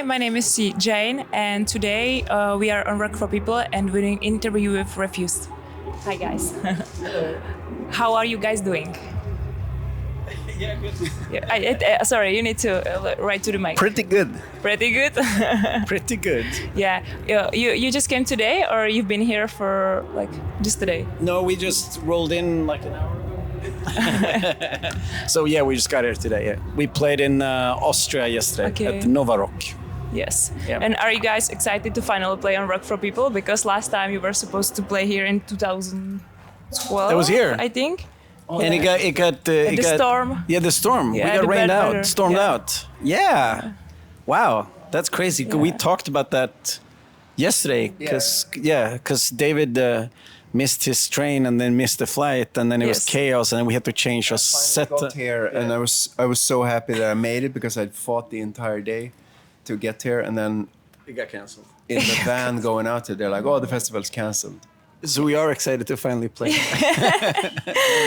my name is Jane, and today we are on Rock for People and we're doing an interview with Refused. Hi guys. How are you guys doing? Yeah, good. Sorry, you need to write to the mic. Pretty good. Pretty good? Pretty good. Yeah. You just came today, or you've been here for like just today? No, we just rolled in like an hour ago. So yeah, we just got here today. Yeah. We played in Austria yesterday at Nova Rock. Yes. Yeah. And are you guys excited to finally play on Rock for People? Because last time you were supposed to play here in 2012. I was here, I think. Oh, and it got the storm. Yeah, the storm. Yeah, we got rained out, weather. stormed out. Yeah. Wow, that's crazy. Yeah. We talked about that yesterday because David missed his train and then missed the flight, and then it was chaos, and then we had to change our set. I got here, and I was so happy that I made it because I'd fought the entire day to get here, and then It got canceled. in the van going out there, they're like, "Oh, the festival's canceled." So we are excited to finally play.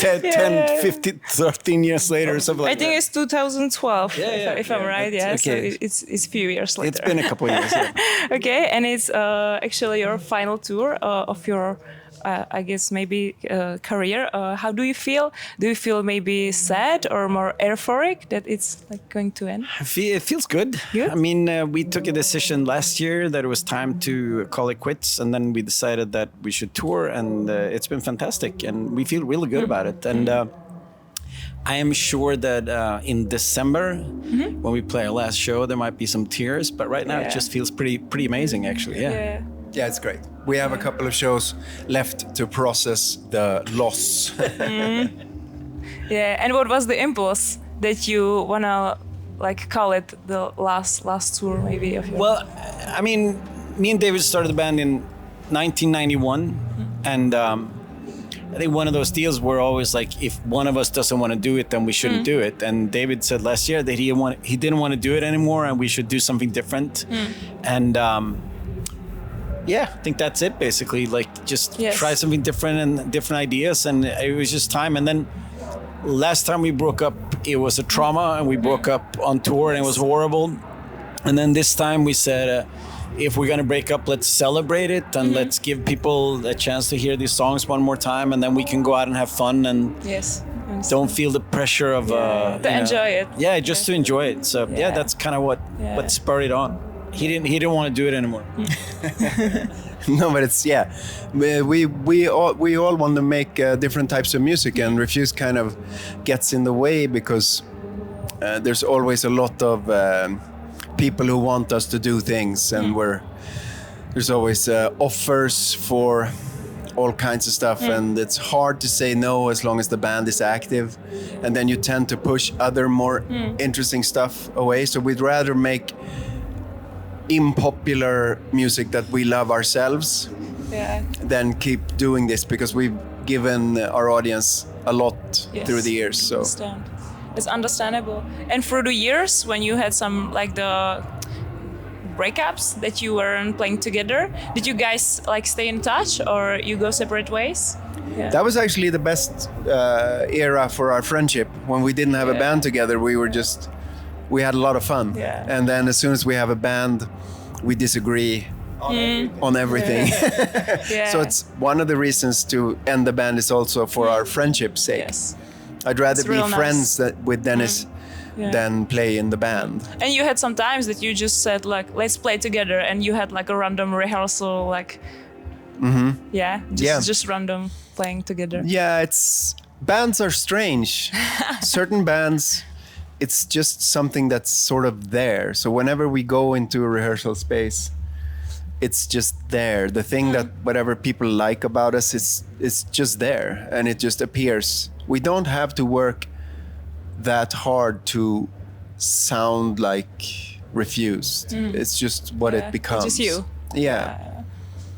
10, 15, 13 years later or something like I think that. it's 2012, if I'm right. Yeah, okay. so it's a few years later. It's been a couple of years, yeah. Okay, and it's actually your final tour of your, I guess, maybe career. How do you feel? Do you feel maybe sad or more euphoric that it's like going to end? It feels good. I mean, we took a decision last year that it was time to call it quits, and then we decided that we should tour, and it's been fantastic, and we feel really good about it. And I am sure that in December, when we play our last show, there might be some tears, but right now it just feels pretty amazing, actually. Yeah, it's great. We have a couple of shows left to process the loss. Yeah, and what was the impulse that you wanna like call it the last tour maybe of your? Well, I mean, me and David started the band in 1991, and I think one of those deals were always like, if one of us doesn't want to do it, then we shouldn't do it. And David said last year that he didn't want to do it anymore, and we should do something different. And yeah, I think that's it basically. Like just try something different and different ideas, and it was just time. And then last time we broke up, it was a trauma, and we broke up on tour, and it was horrible. And then this time we said, if we're gonna break up, let's celebrate it, and let's give people a chance to hear these songs one more time, and then we can go out and have fun and don't feel the pressure of to enjoy it. Yeah, just to enjoy it. So that's kind of what spurred it on. He didn't want to do it anymore. No, but it's we all want to make different types of music, and Refused kind of gets in the way because there's always a lot of people who want us to do things, and there's always offers for all kinds of stuff, and it's hard to say no as long as the band is active, and then you tend to push other more interesting stuff away. So we'd rather make unpopular music that we love ourselves than keep doing this, because we've given our audience a lot through the years. So it's understandable. And through the years, when you had some like the breakups that you weren't playing together, did you guys like stay in touch, or you go separate ways? That was actually the best era for our friendship. When we didn't have a band together, we had a lot of fun. And then as soon as we have a band, we disagree on everything. So it's one of the reasons to end the band is also for our friendship's sake. I'd rather be friends with Dennis than play in the band. And you had some times that you just said like, let's play together, and you had like a random rehearsal, like just random playing together. Yeah, bands are strange. Certain bands, it's just something that's sort of there. So whenever we go into a rehearsal space, it's just there. The thing that whatever people like about us is just there, and it just appears. We don't have to work that hard to sound like Refused. It's just what it becomes. It's just you.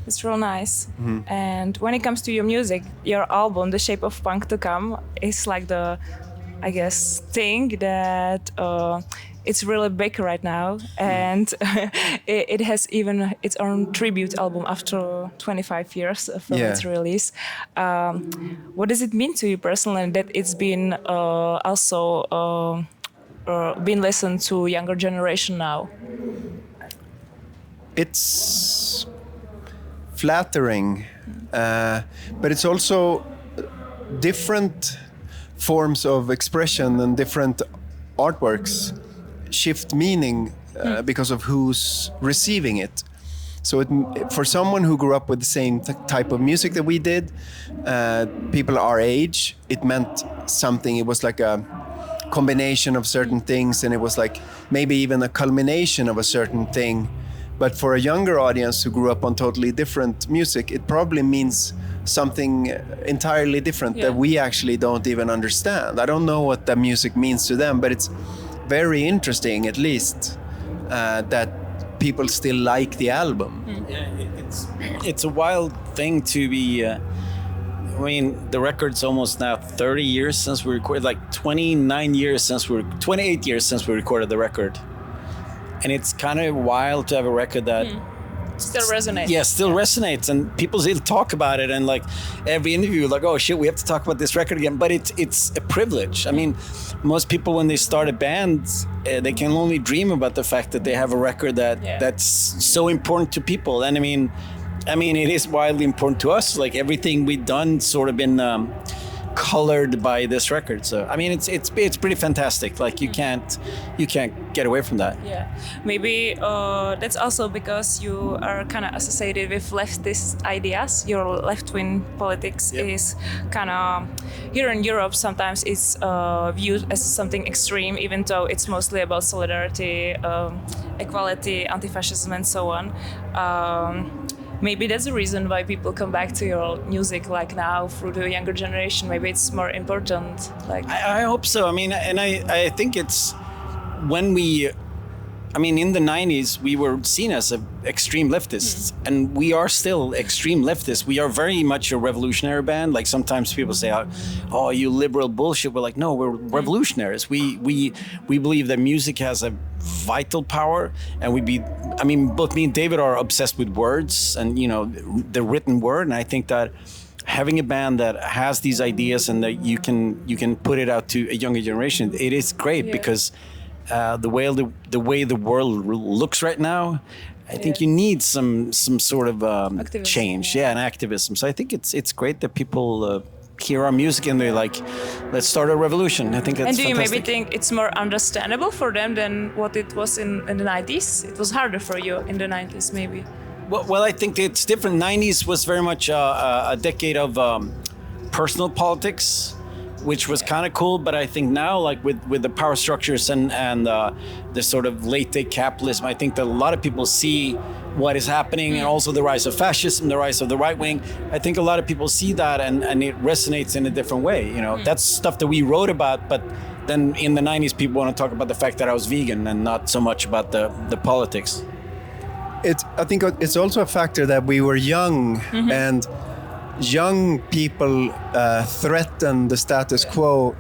It's real nice. And when it comes to your music, your album, The Shape of Punk to Come, is like the, I guess, thing that it's really big right now, and it has even its own tribute album after 25 years from its release. What does it mean to you personally that it's been also been listened to younger generation now? it's flattering, but it's also different forms of expression and different artworks shift meaning because of who's receiving it. So for someone who grew up with the same type of music that we did, people our age, it meant something. It was like a combination of certain things, and it was like maybe even a culmination of a certain thing. But for a younger audience who grew up on totally different music, it probably means something entirely different that we actually don't even understand. I don't know what the music means to them, but it's very interesting, at least, that people still like the album. Yeah, it's a wild thing to be. I mean, the record's almost now 30 years since we recorded, like 28 years since we recorded the record, and it's kind of wild to have a record that still resonates. Yeah, still resonates, and people still talk about it, and like every interview, like, oh shit, we have to talk about this record again. But it's a privilege. I mean, most people when they start a band, they can only dream about the fact that they have a record that's so important to people. And I mean, it is wildly important to us. Like everything we've done, sort of been colored by this record. So I mean, it's pretty fantastic. Like you can't get away from that. Yeah, maybe that's also because you are kind of associated with leftist ideas. Your left-wing politics is kind of here in Europe. Sometimes it's viewed as something extreme, even though it's mostly about solidarity, equality, anti-fascism, and so on. Maybe that's the reason why people come back to your music like now through the younger generation. Maybe it's more important. Like I hope so. I mean, and I think it's when in the 90s, we were seen as extreme leftists, and we are still extreme leftists. We are very much a revolutionary band. Like sometimes people say, "Oh, you liberal bullshit." We're like, no, we're revolutionaries. We believe that music has a vital power, and both me and David are obsessed with words and the written word. And I think that having a band that has these ideas and that you can put it out to a younger generation, it is great because. The way the world looks right now, I think you need some sort of change, and activism. So I think it's great that people hear our music and they're like, let's start a revolution. I think that's fantastic. And do you maybe think it's more understandable for them than what it was in the 90s? It was harder for you in the 90s, maybe. Well, I think it's different. 90s was very much a decade of personal politics, which was kind of cool, but I think now, like with the power structures and the sort of late-day capitalism, I think that a lot of people see what is happening, and also the rise of fascism, the rise of the right wing. I think a lot of people see that, and it resonates in a different way. That's stuff that we wrote about, but then in the 90s, people want to talk about the fact that I was vegan and not so much about the politics. I think it's also a factor that we were young, and young people threaten the status quo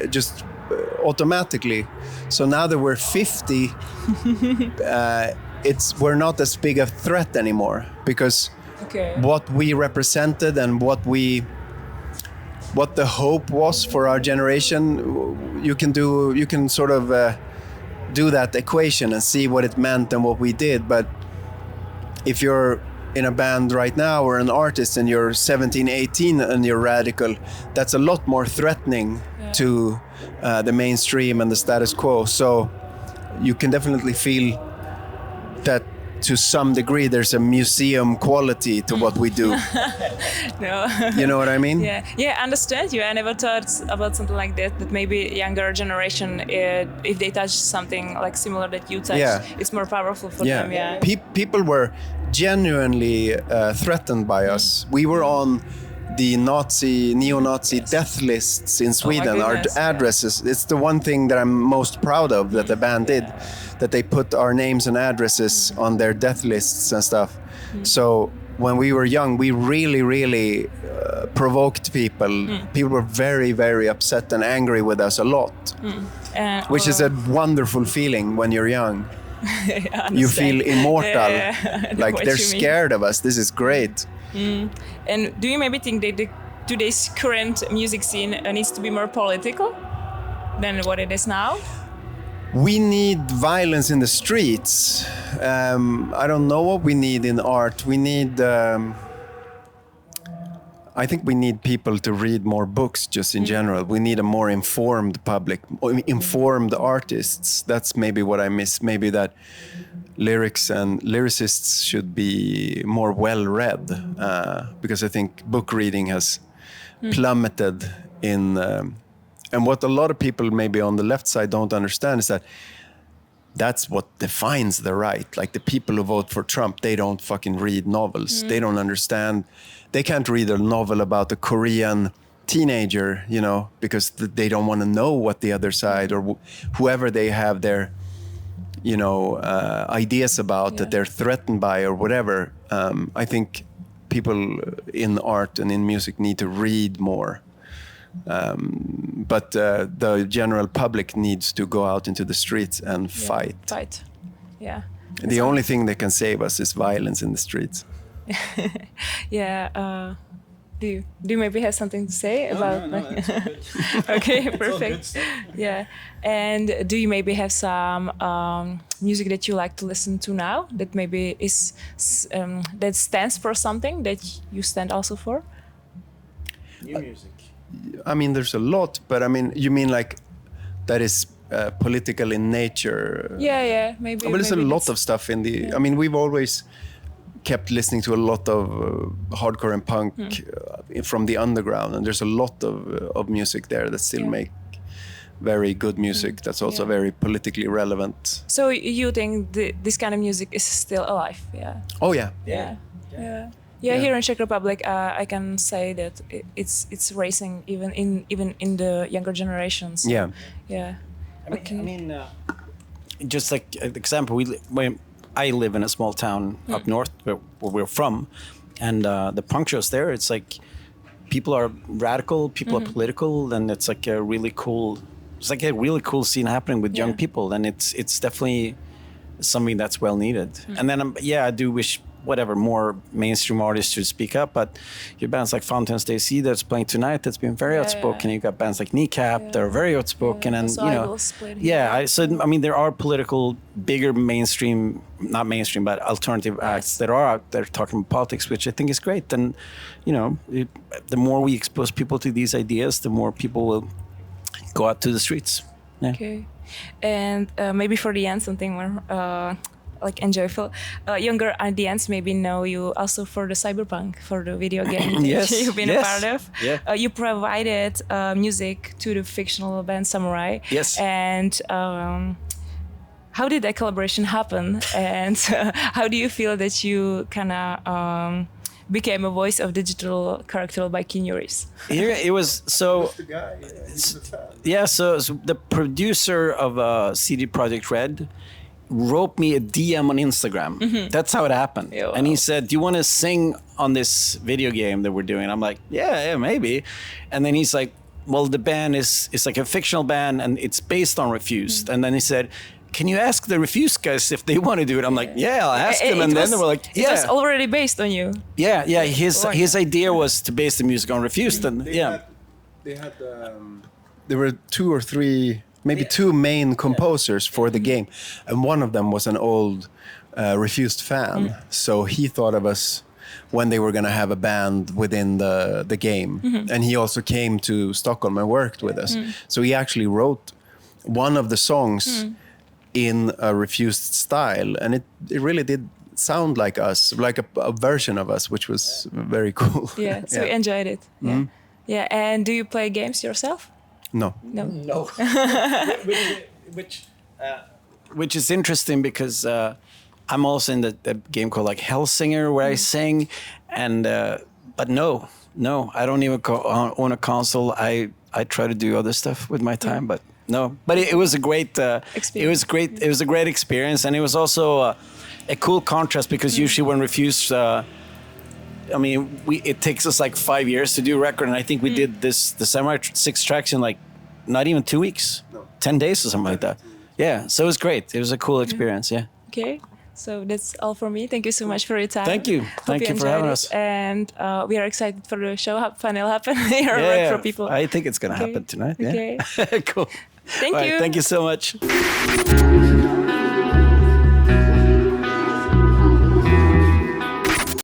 just automatically. So now that we're 50, we're not as big a threat anymore, because what we represented and what the hope was for our generation, you can sort of do that equation and see what it meant and what we did. But if you're in a band right now or an artist and you're 17, 18 and you're radical, that's a lot more threatening to the mainstream and the status quo. So you can definitely feel that to some degree there's a museum quality to what we do. No. You know what I mean? Yeah, I understand you. I never thought about something like that maybe younger generation, if they touch something like similar that you touched, it's more powerful for them. Yeah. People were genuinely threatened by us. We were on the neo-Nazi death lists in Sweden. Our addresses. It's the one thing that I'm most proud of that the band did, that they put our names and addresses on their death lists and stuff. So when we were young, we really provoked people. People were very, very upset and angry with us a lot, which is a wonderful feeling when you're young. You feel immortal, like they're scared of us. This is great. And do you maybe think that today's current music scene needs to be more political than what it is now? We need violence in the streets. I don't know what we need in art. We need. I think we need people to read more books, just in general. We need a more informed public, informed artists. That's maybe what I miss. Maybe that lyrics and lyricists should be more well-read, because I think book reading has plummeted in. And what a lot of people maybe on the left side don't understand is that that's what defines the right. Like the people who vote for Trump, they don't fucking read novels. They don't understand. They can't read a novel about a Korean teenager, you know, because they don't want to know what the other side or whoever they have their, you know, ideas about that they're threatened by or whatever. I think people in art and in music need to read more. But the general public needs to go out into the streets and fight. Fight, yeah. The only thing that can save us is violence in the streets. Yeah. Do you maybe have something to say about? No, that's good. Okay, It's all perfect. good stuff. Yeah. And do you maybe have some music that you like to listen to now that maybe is that stands for something that you stand also for? New music. I mean, there's a lot, but I mean, you mean like that is political in nature? Yeah, maybe. But there's a maybe lot of stuff in the. I mean, we've always kept listening to a lot of hardcore and punk from the underground, and there's a lot of music there that still make very good music. That's also very politically relevant. So you think this kind of music is still alive? Yeah. Oh yeah. Yeah, here in Czech Republic, I can say that it's racing even in the younger generations. Yeah. Okay. I mean, just like an example, I live in a small town up north where we're from, and the punk shows there, it's like people are radical, people are political, and it's like a really cool scene happening with young people, and it's definitely something that's well needed. And then I do wish more mainstream artists should speak up, but your bands like Fountains DC that's playing tonight, that's been very outspoken. You got bands like Kneecap that are very outspoken, and so you know, I mean, there are political, bigger mainstream, not mainstream, but alternative acts that are out there talking about politics, which I think is great. And you know, the more we expose people to these ideas, the more people will go out to the streets. Yeah. Okay, and maybe for the end, something more. Like enjoyable. Younger audience maybe know you also for the cyberpunk, for the video game that you've been a part of. Yeah. You provided music to the fictional band Samurai. Yes. And how did that collaboration happen? And how do you feel that you kind of became a voice of digital character by Kinuris? Here it was so. So the producer of CD Projekt Red wrote me a DM on Instagram. That's how it happened. Yeah, wow. And he said, "Do you want to sing on this video game that we're doing?" I'm like, yeah, maybe. And then he's like, "Well, the band is like a fictional band, and it's based on Refused." And then he said, "Can you ask the Refused guys if they want to do it?" I'm like, "Yeah, I'll ask them." And then they were like, "Yeah." It was already based on you. Yeah. His idea was to base the music on Refused, and There were 2 or 3. Maybe 2 main composers for the game, and one of them was an old Refused fan. So he thought of us when they were going to have a band within the game, and he also came to Stockholm and worked with us. So he actually wrote one of the songs in a Refused style, and it really did sound like us, like a version of us, which was very cool. Yeah, so we enjoyed it. Yeah, and do you play games yourself? No. Which is interesting because I'm also in the game called like Hellsinger where I sing, and but no, I don't even own a console. I try to do other stuff with my time, but no. But it was a great experience. It was a great experience, and it was also a cool contrast because usually when Refused. I mean, it takes us like 5 years to do a record, and I think we did the Samurai 6 tracks in like not even 2 weeks, 10 days or something like that. Yeah, so it was great. It was a cool experience. Yeah. Okay, So that's all for me. Thank you so much for your time. Thank you. Hope Thank you for having enjoyed us. it. And we are excited for the show. Finally happen here Yeah, for people. I think it's going to Okay. happen tonight. Okay. Yeah. Cool. Thank All right, you. thank you so much.